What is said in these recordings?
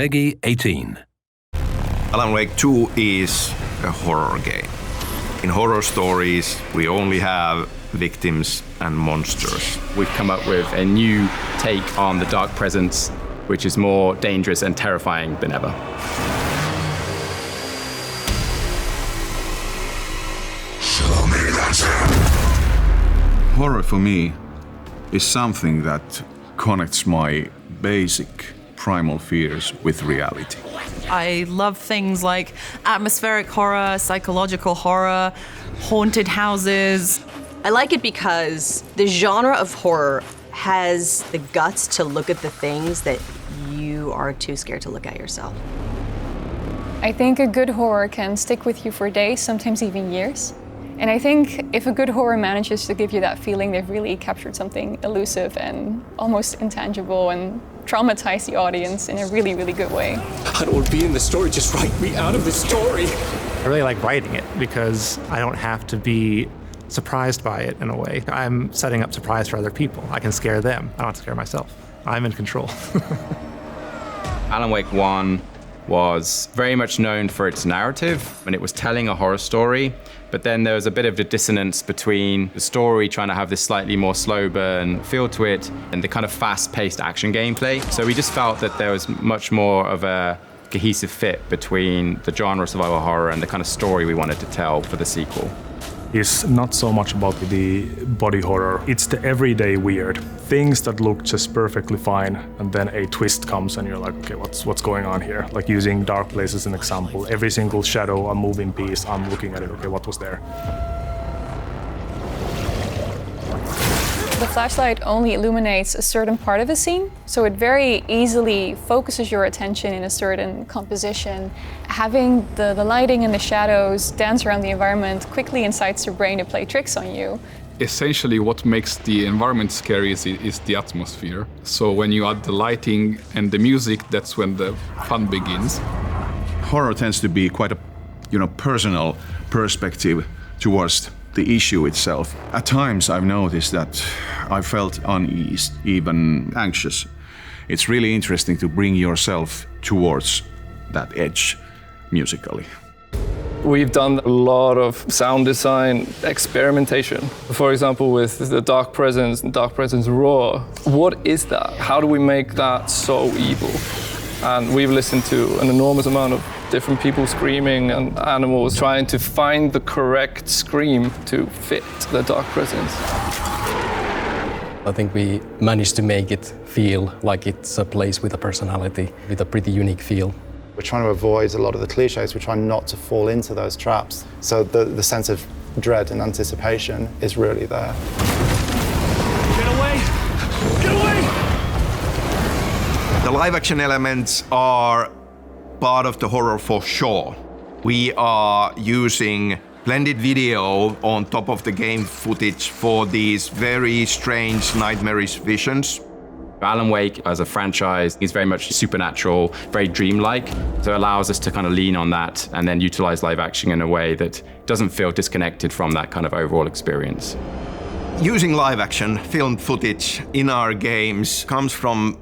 Peggy 18. Alan Wake 2 is a horror game. In horror stories, we only have victims and monsters. We've come up with a new take on the dark presence, which is more dangerous and terrifying than ever. Horror for me is something that connects my basic primal fears with reality. I love things like atmospheric horror, psychological horror, haunted houses. I like it because the genre of horror has the guts to look at the things that you are too scared to look at yourself. I think a good horror can stick with you for days, sometimes even years. And I think if a good horror manages to give you that feeling, they've really captured something elusive and almost intangible and traumatize the audience in a really, really good way. I don't want to be in the story, just write me out of the story. I really like writing it because I don't have to be surprised by it in a way. I'm setting up surprise for other people. I can scare them. I don't have to scare myself. I'm in control. Alan Wake 1 was very much known for its narrative, and it was telling a horror story, but then there was a bit of a dissonance between the story trying to have this slightly more slow burn feel to it and the kind of fast-paced action gameplay. So we just felt that there was much more of a cohesive fit between the genre of survival horror and the kind of story we wanted to tell for the sequel. Is not so much about the body horror, it's the everyday weird. Things that look just perfectly fine, and then a twist comes and you're like, okay, what's going on here? Like using Dark Place as an example, every single shadow, a moving piece, I'm looking at it, okay, what was there? The flashlight only illuminates a certain part of a scene, so it very easily focuses your attention in a certain composition. Having the lighting and the shadows dance around the environment quickly incites your brain to play tricks on you. Essentially, what makes the environment scary is the atmosphere. So when you add the lighting and the music, that's when the fun begins. Horror tends to be quite a, personal perspective towards the issue itself. At times I've noticed that I felt uneasy, even anxious. It's really interesting to bring yourself towards that edge musically. We've done a lot of sound design experimentation. For example, with the Dark Presence and Dark Presence Roar. What is that? How do we make that so evil? And we've listened to an enormous amount of different people screaming and animals trying to find the correct scream to fit the Dark Presence. I think we managed to make it feel like it's a place with a personality, with a pretty unique feel. We're trying to avoid a lot of the cliches. We're trying not to fall into those traps. So the sense of dread and anticipation is really there. Get away! Get away! The live action elements are part of the horror for sure. We are using blended video on top of the game footage for these very strange, nightmarish visions. Alan Wake as a franchise is very much supernatural, very dreamlike. So it allows us to kind of lean on that and then utilize live action in a way that doesn't feel disconnected from that kind of overall experience. Using live action film footage in our games comes from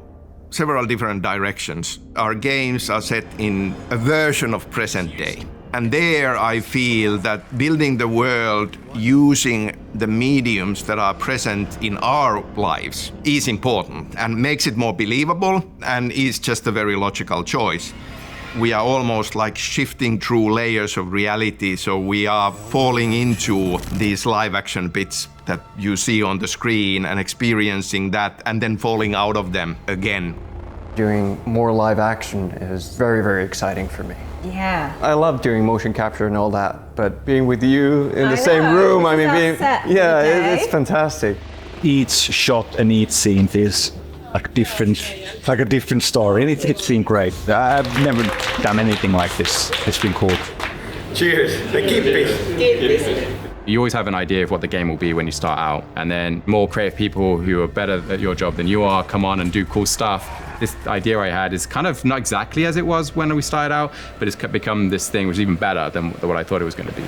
several different directions. Our games are set in a version of present day. And there I feel that building the world using the mediums that are present in our lives is important and makes it more believable and is just a very logical choice. We are almost like shifting through layers of reality, so we are falling into these live action bits that you see on the screen and experiencing that and then falling out of them again. Doing more live action is very, very exciting for me. Yeah. I love doing motion capture and all that, but being with you in the same room, it's fantastic. Each shot and each scene feels like a different story, and it's been great. I've never done anything like this. It's been cool. Cheers. Keep busy. You always have an idea of what the game will be when you start out, and then more creative people who are better at your job than you are come on and do cool stuff. This idea I had is kind of not exactly as it was when we started out, but it's become this thing which is even better than what I thought it was going to be.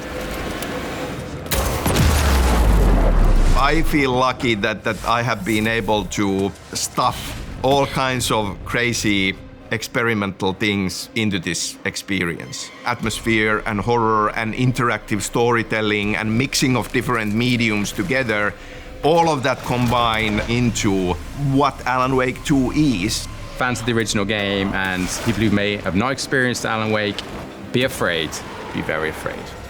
I feel lucky that I have been able to stuff all kinds of crazy experimental things into this experience. Atmosphere and horror and interactive storytelling and mixing of different mediums together, all of that combine into what Alan Wake 2 is. Fans of the original game and people who may have not experienced Alan Wake, be afraid, be very afraid.